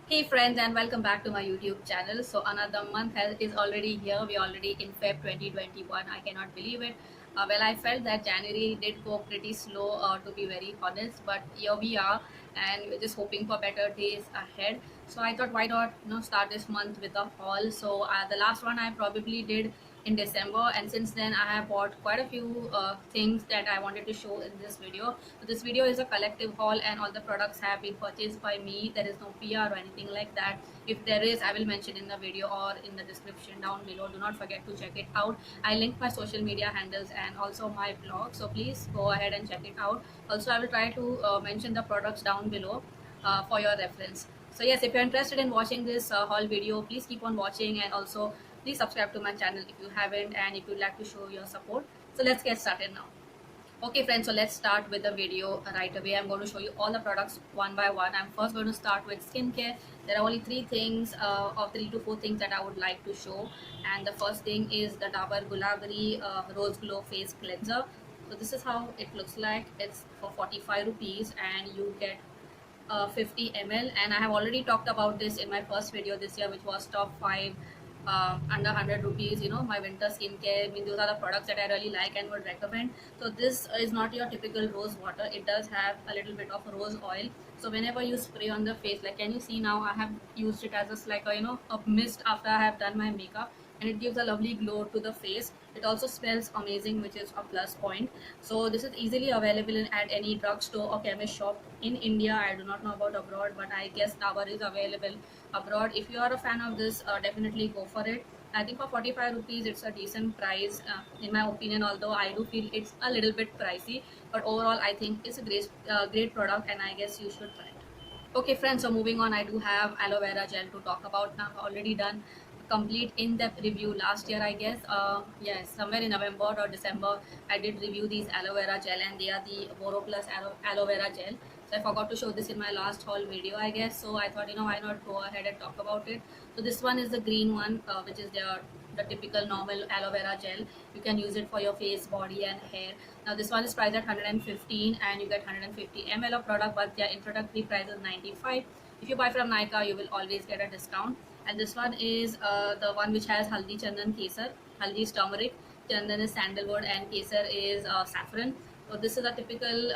Hey friends, and welcome back to my YouTube channel. So another is already here. We're already in Feb 2021. I cannot believe it. Well, I felt that January did go pretty slow, to be very honest. But here we are, and we're just hoping for better days ahead. So I thought, why not, start this month with a haul. So the last one I probably did in December, and since then I have bought quite a few things that I wanted to show in this video. So this video is a collective haul, and all the products have been purchased by me. There is no PR or anything like that. If there is, I will mention in the video or in the description down below. Do not forget to check it out. I link my social media handles and also my blog, so please go ahead and check it out. Also, I will try to mention the products down below for your reference. So yes, if you're interested in watching this haul video, please keep on watching, and also please subscribe to my channel if you haven't, and if you'd like to show your support. So let's get started now. Okay friends, so let's start with the video right away. I'm going to show you all the products one by one. I'm first going to start with skincare. There are only three things, or 3 to 4 things that I would like to show. And the first thing is the Dabur Gulabari Rose Glow Face Cleanser. So this is how it looks like. It's for 45 rupees, and you get 50 ml, and I have already talked about this in my first video this year, which was top 5 under 100 rupees, my winter skincare. I mean, those are the products that I really like and would recommend. So this is not your typical rose water. It does have a little bit of rose oil. So whenever you spray on the face, like, can you see now I have used it as a mist after I have done my makeup, and it gives a lovely glow to the face. It also smells amazing, which is a plus point. So this is easily available at any drugstore or chemist shop in India. I do not know about abroad, but I guess Dabur is available abroad. If you are a fan of this, definitely go for it. I think for 45 rupees, it's a decent price, in my opinion. Although I do feel it's a little bit pricey, but overall, I think it's a great product, and I guess you should try it. Okay friends, so moving on, I do have aloe vera gel to talk about now. I've already done a complete in-depth review last year, I guess. Yes, somewhere in November or December, I did review these aloe vera gel, and they are the Boro Plus aloe vera gel. So I forgot to show this in my last haul video, I guess. So I thought, why not go ahead and talk about it. So this one is the green one, which is the typical normal aloe vera gel. You can use it for your face, body, and hair. Now this one is priced at 115, and you get 150 ml of product, but their introductory price is 95. If you buy from Nykaa, you will always get a discount. And this one is the one which has haldi, chandan, kesar. Haldi is turmeric, chandan is sandalwood, and kesar is saffron. So this is a typical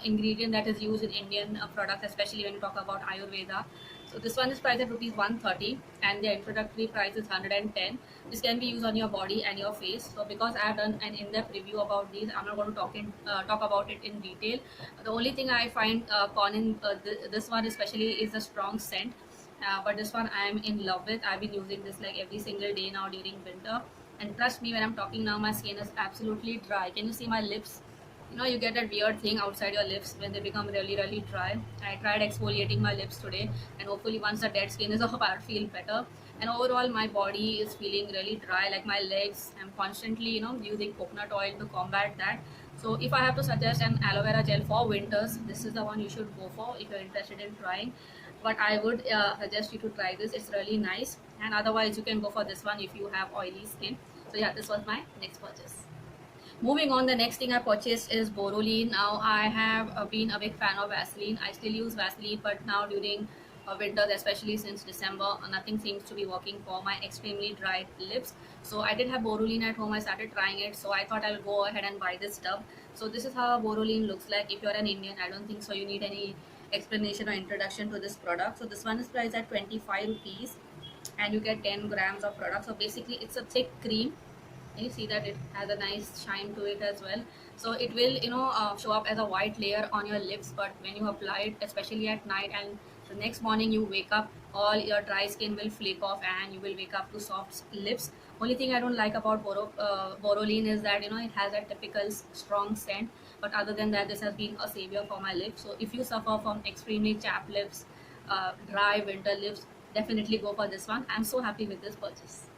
ingredient that is used in Indian products, especially when you talk about Ayurveda. So this one is priced at rupees 130, and the introductory price is 110. This can be used on your body and your face. So because I have done an in-depth review about these, I'm not going to talk about it in detail. The only thing I find con in this one especially is the strong scent. But this one I am in love with. I've been using this like every single day now during winter. And trust me, when I'm talking now, my skin is absolutely dry. Can you see my lips? You get that weird thing outside your lips when they become really, really dry. I tried exfoliating my lips today, and hopefully, once the dead skin is off, I'll feel better. And overall, my body is feeling really dry, like my legs. I'm constantly, using coconut oil to combat that. So, if I have to suggest an aloe vera gel for winters, this is the one you should go for if you're interested in trying. But I would suggest you to try this. It's really nice. And otherwise, you can go for this one if you have oily skin. So, yeah, this was my next purchase. Moving on, the next thing I purchased is Borolene. Now I have been a big fan of Vaseline. I still use Vaseline, but now during winters, especially since December, nothing seems to be working for my extremely dry lips. So I did have Borolene at home. I started trying it, so I thought I'll go ahead and buy this stuff. So this is how Borolene looks like. If you're an Indian, I don't think so you need any explanation or introduction to this product. So this one is priced at 25 rupees, and you get 10 grams of product. So basically, it's a thick cream. You see that it has a nice shine to it as well. So it will show up as a white layer on your lips, but when you apply it, especially at night, and the next morning you wake up, all your dry skin will flake off, and you will wake up to soft lips. Only thing I don't like about Borolene is that it has a typical strong scent, but other than that, this has been a savior for my lips. So if you suffer from extremely chapped lips, dry winter lips, definitely go for this one. I'm so happy with this purchase.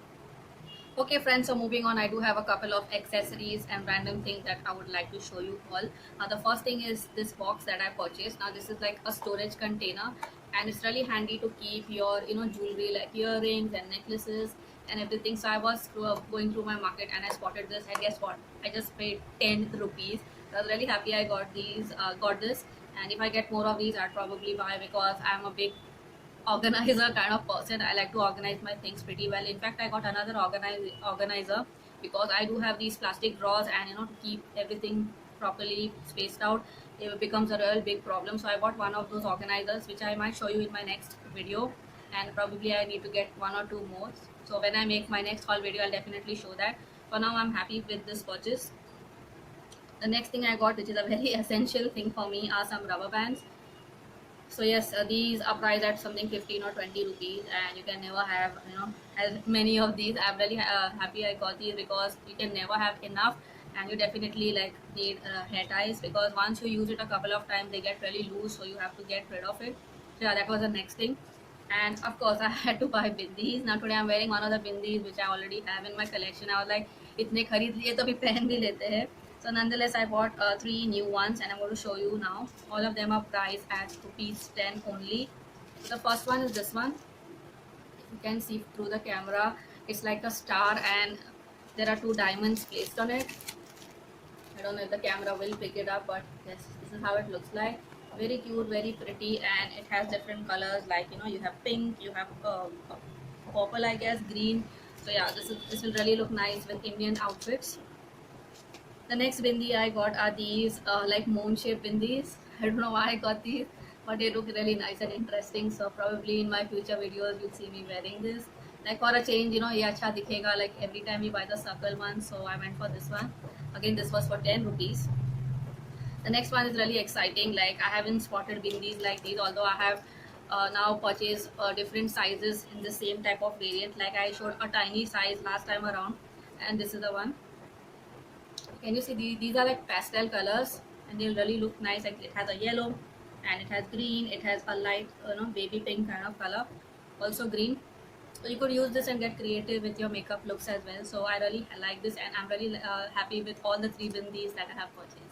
Okay friends, so moving on, I do have a couple of accessories and random things that I would like to show you all. The first thing is this box that I purchased. Now this is like a storage container, and it's really handy to keep your jewelry like earrings and necklaces and everything. So I was going through my market, and I spotted this, and guess what? I just paid 10 rupees. So I was really happy I got this, and if I get more of these, I'd probably buy, because I'm a big organizer kind of person. I like to organize my things pretty well. In fact, I got another organizer because I do have these plastic drawers, and to keep everything properly spaced out, it becomes a real big problem. So I bought one of those organizers, which I might show you in my next video, and probably I need to get one or two more. So when I make my next haul video, I'll definitely show that. For now, I'm happy with this purchase. The next thing I got, which is a very essential thing for me, are some rubber bands. So yes, these are priced at something 15 or 20 rupees, and you can never have as many of these. I'm really happy I got these because you can never have enough, and you definitely like need hair ties, because once you use it a couple of times they get really loose, so you have to get rid of it. So yeah, that was the next thing. And of course I had to buy bindis. Now today I'm wearing one of the bindis which I already have in my collection. I was like, इतने खरीद लिए तो अभी पहन भी लेते हैं. So nonetheless, I bought three new ones, and I'm going to show you now. All of them are priced at rupees 10 only. So the first one is this one. You can see through the camera, it's like a star, and there are two diamonds placed on it. I don't know if the camera will pick it up, but yes, this is how it looks like. Very cute, very pretty, and it has different colors, like you have pink, you have purple, I guess, green. So yeah, this will really look nice with Indian outfits. The next bindi I got are these like moon shaped bindis. I don't know why I got these, but they look really nice and interesting. So probably in my future videos you'll see me wearing this. Like for a change, ye acha dikhega like every time we buy the circle one. So I went for this one. Again, this was for 10 rupees. The next one is really exciting. Like I haven't spotted bindis like these, although I have now purchased different sizes in the same type of variant. Like I showed a tiny size last time around, and this is the one. Can you see these are like pastel colors, and they'll really look nice. Like it has a yellow, and it has green, it has a light baby pink kind of color, also green. So you could use this and get creative with your makeup looks as well. So I really like this, and I'm really happy with all the three bindis that I have purchased.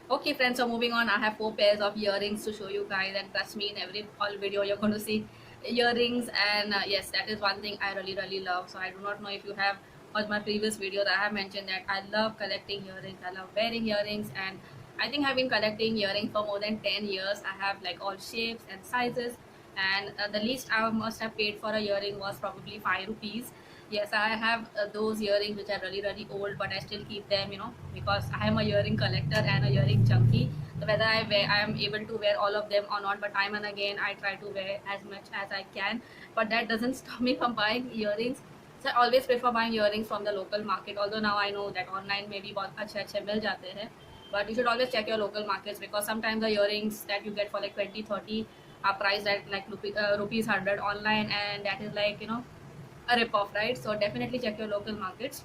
Okay friends, so moving on, I have 4 pairs of earrings to show you guys, and trust me, in every haul video you're going to see earrings. And yes, that is one thing I really love. So I do not know if you have watched my previous videos. I have mentioned that I love collecting earrings, I love wearing earrings, and I think I've been collecting earrings for more than 10 years. I have like all shapes and sizes, and the least I must have paid for a earring was probably 5 rupees. Yes, I have those earrings which are really old, but I still keep them, because I am a earring collector and a earring junkie. So whether I am able to wear all of them or not, but time and again I try to wear as much as I can. But that doesn't stop me from buying earrings. So I always prefer buying earrings from the local market. Although now I know that online maybe बहुत अच्छे मिल जाते हैं, but you should always check your local markets, because sometimes the earrings that you get for like 20-30 are priced at like rupees 100 online, and that is like a rip off, right? So definitely check your local markets.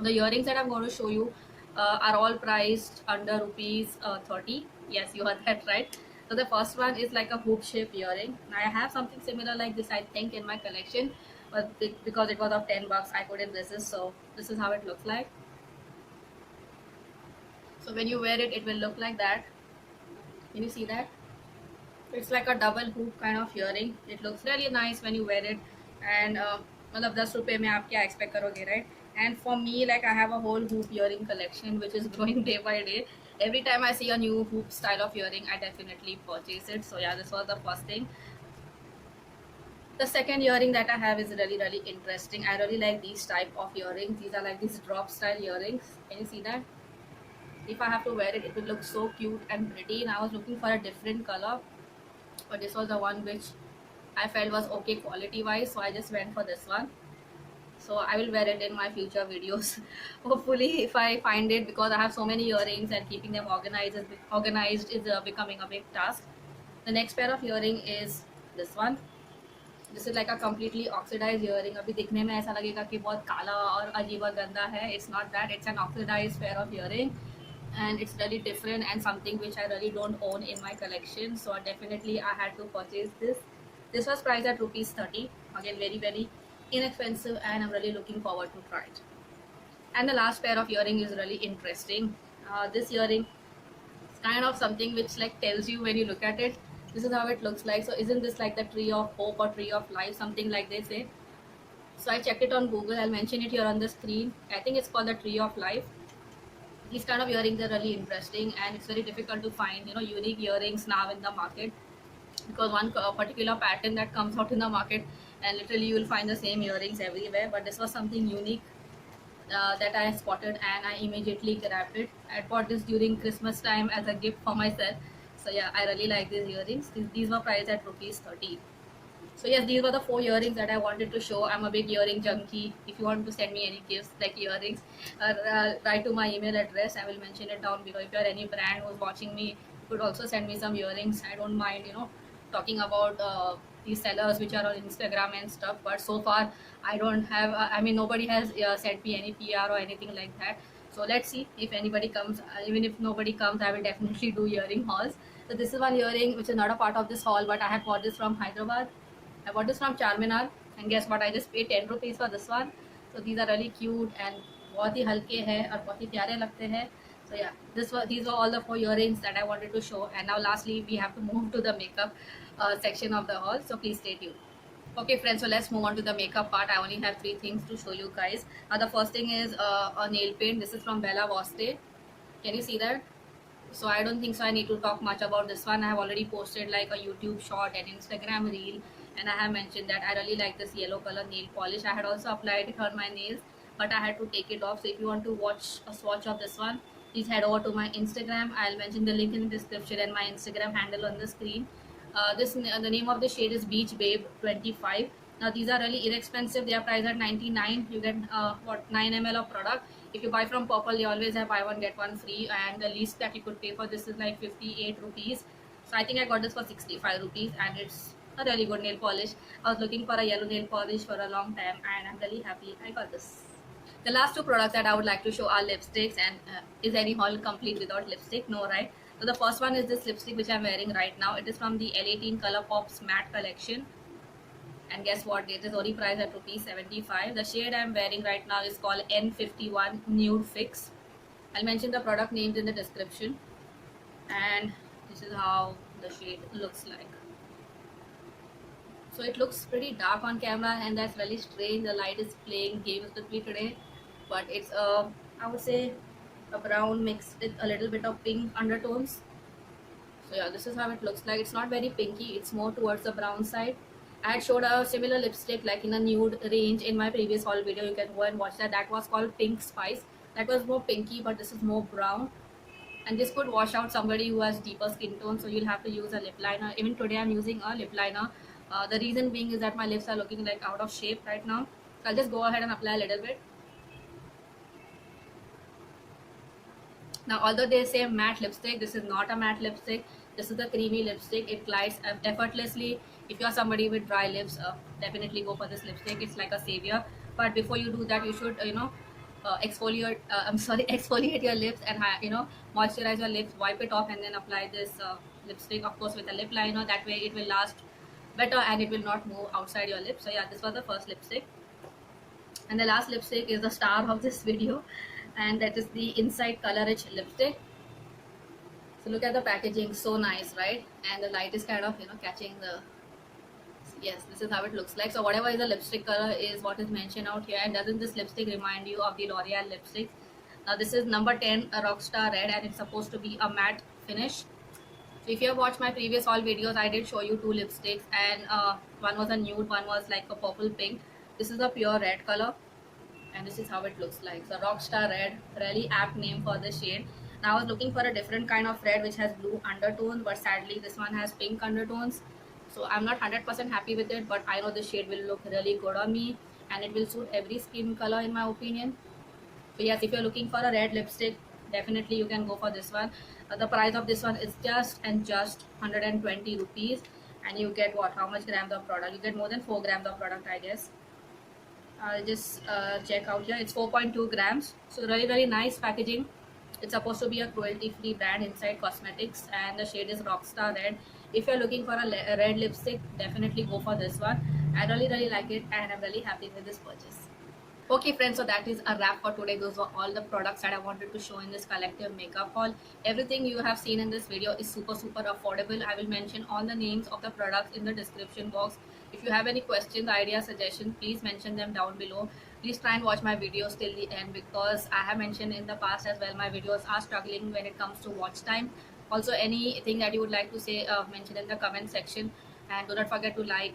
The earrings that I'm going to show you are all priced under rupees 30. Yes, you heard that right. So the first one is like a hoop shaped earring. I have something similar like this, I think, in my collection, but because it was of 10 bucks, I couldn't resist. So this is how it looks like. So when you wear it, it will look like that. Can you see that? It's like a double hoop kind of earring. It looks really nice when you wear it, and मतलब 10 रुपये में आप क्या expect करोगे, right? And for me, like I have a whole hoop earring collection which is growing day by day. Every time I see a new hoop style of earring, I definitely purchase it. So yeah, this was the first thing. The second earring that I have is really interesting. I really like these type of earrings. These are like these drop style earrings. Can you see that? If I have to wear it, it will look so cute and pretty. And I was looking for a different color, but this was the one which I felt was okay quality wise, so I just went for this one. So I will wear it in my future videos hopefully, if I find it, because I have so many earrings and keeping them organized is becoming a big task. The next pair of earring is this one. This is like a completely oxidized earring. अभी दिखने में ऐसा लगेगा कि बहुत काला और अजीब और गंदा है. It's not that. It's an oxidized pair of earring, and it's really different and something which I really don't own in my collection. So definitely I had to purchase this. This was priced at rupees 30. Again, very inexpensive, and I'm really looking forward to try it. And the last pair of earring is really interesting. This earring is kind of something which like tells you when you look at it. This is how it looks like. So isn't this like the tree of hope or tree of life, something like they say? So I checked it on Google. I'll mention it here on the screen. I think it's called the tree of life. These kind of earrings are really interesting, and it's very difficult to find unique earrings now in the market. because one particular pattern that comes out in the market, and literally you will find the same earrings everywhere. But this was something unique that I spotted, and I immediately grabbed it. I bought this during Christmas time as a gift for myself. So yeah, I really like these earrings. These were priced at rupees 30. So yes, these were the 4 earrings that I wanted to show. I'm a big earring junkie. If you want to send me any gifts like earrings, write to my email address. I will mention it down below. If you're any brand who's watching me, you could also send me some earrings. I don't mind, talking about these sellers which are on Instagram and stuff. But so far, I don't have. I mean, nobody has sent me any PR or anything like that. So let's see if anybody comes. Even if nobody comes, I will definitely do earring hauls. So this is one earring which is not a part of this haul, but I have bought this from Hyderabad. I bought this from Charminar, and guess what? I just paid 10 rupees for this one. So these are really cute and बहुत ही हल्के हैं और बहुत ही प्यारे लगते हैं. So yeah, these were all the 4 earrings that I wanted to show. And now lastly, we have to move to the makeup section of the haul. So please stay tuned. Okay friends, so let's move on to the makeup part. I only have 3 things to show you guys. The first thing is a nail paint. This is from Bella Voste. Can you see that? So I don't think so I need to talk much about this one. I have already posted like a YouTube short and Instagram reel, and I have mentioned that I really like this yellow color nail polish. I had also applied it on my nails, but I had to take it off. So if you want to watch a swatch of this one, please head over to my Instagram. I'll mention the link in the description and my Instagram handle on the screen. The name of the shade is Beach Babe 25. Now these are really inexpensive. They are priced at 99. You get 9 ml of product. If you buy from Purple, they always have buy one get one free, and the least that you could pay for this is like 58 rupees. So I think I got this for 65 rupees, and it's a really good nail polish. I was looking for a yellow nail polish for a long time, and I'm really happy I got this. The last 2 products that I would like to show are lipsticks, and is any haul complete without lipstick? No, right? So the first one is this lipstick which I'm wearing right now. It is from the L18 Color Pops Matte Collection. And guess what? It is only priced at rupees 75. The shade I'm wearing right now is called N51 Nude Fix. I'll mention the product names in the description. And this is how the shade looks like. So it looks pretty dark on camera, and that's really strange. The light is playing games with me today. But it's I would say a brown mixed with a little bit of pink undertones. So yeah, this is how it looks like. It's not very pinky. It's more towards the brown side. I had showed a similar lipstick like in a nude range in my previous haul video. You can go and watch that. That was called Pink Spice. That was more pinky, but this is more brown. And this could wash out somebody who has deeper skin tone. So you'll have to use a lip liner. Even today I'm using a lip liner. The reason being is that my lips are looking like out of shape right now. So I'll just go ahead and apply a little bit. Now although they say matte lipstick, this is not a matte lipstick. This is a creamy lipstick. It glides effortlessly. If you're somebody with dry lips, definitely go for this lipstick. It's like a savior. But before you do that, you should exfoliate. Exfoliate your lips and moisturize your lips. Wipe it off and then apply this lipstick. Of course, with a lip liner. That way, it will last better and it will not move outside your lips. So yeah, this was the first lipstick. And the last lipstick is the star of this video, and that is the Inside Color Rich lipstick. So look at the packaging, so nice, right? And the light is kind of catching the, yes, this is how it looks like. So whatever is the lipstick color is what is mentioned out here. And doesn't this lipstick remind you of the L'Oreal lipsticks? Now this is number 10, a Rockstar Red, and it's supposed to be a matte finish. So if you have watched my previous haul videos, I did show you 2 lipsticks, and one was a nude, one was like a purple pink. This is a pure red color, and this is how it looks like. So Rockstar Red, really apt name for the shade. Now I was looking for a different kind of red which has blue undertones, but sadly this one has pink undertones. So I'm not 100% happy with it, but I know this shade will look really good on me, and it will suit every skin color in my opinion. So yes, if you're looking for a red lipstick, definitely you can go for this one. The price of this one is just 120 rupees, and you get what? How much grams of product? You get more than 4 grams of product, I guess. I'll just check out here. It's 4.2 grams. So really nice packaging. It's supposed to be a cruelty-free brand Inside Cosmetics, and the shade is Rockstar Red. If you're looking for a red lipstick, definitely go for this one. I really like it, and I'm really happy with this purchase. Okay friends, so that is a wrap for today. Those were all the products that I wanted to show in this collective makeup haul. Everything you have seen in this video is super affordable. I will mention all the names of the products in the description box. If you have any questions, ideas, suggestions, please mention them down below. Please try and watch my videos till the end, because I have mentioned in the past as well, my videos are struggling when it comes to watch time. Also, anything that you would like to say, mention in the comment section. And do not forget to like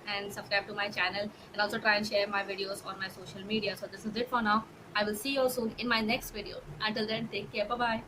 and subscribe to my channel, and also try and share my videos on my social media. So this is it for now. I will see you soon in my next video. Until then, take care. Bye bye.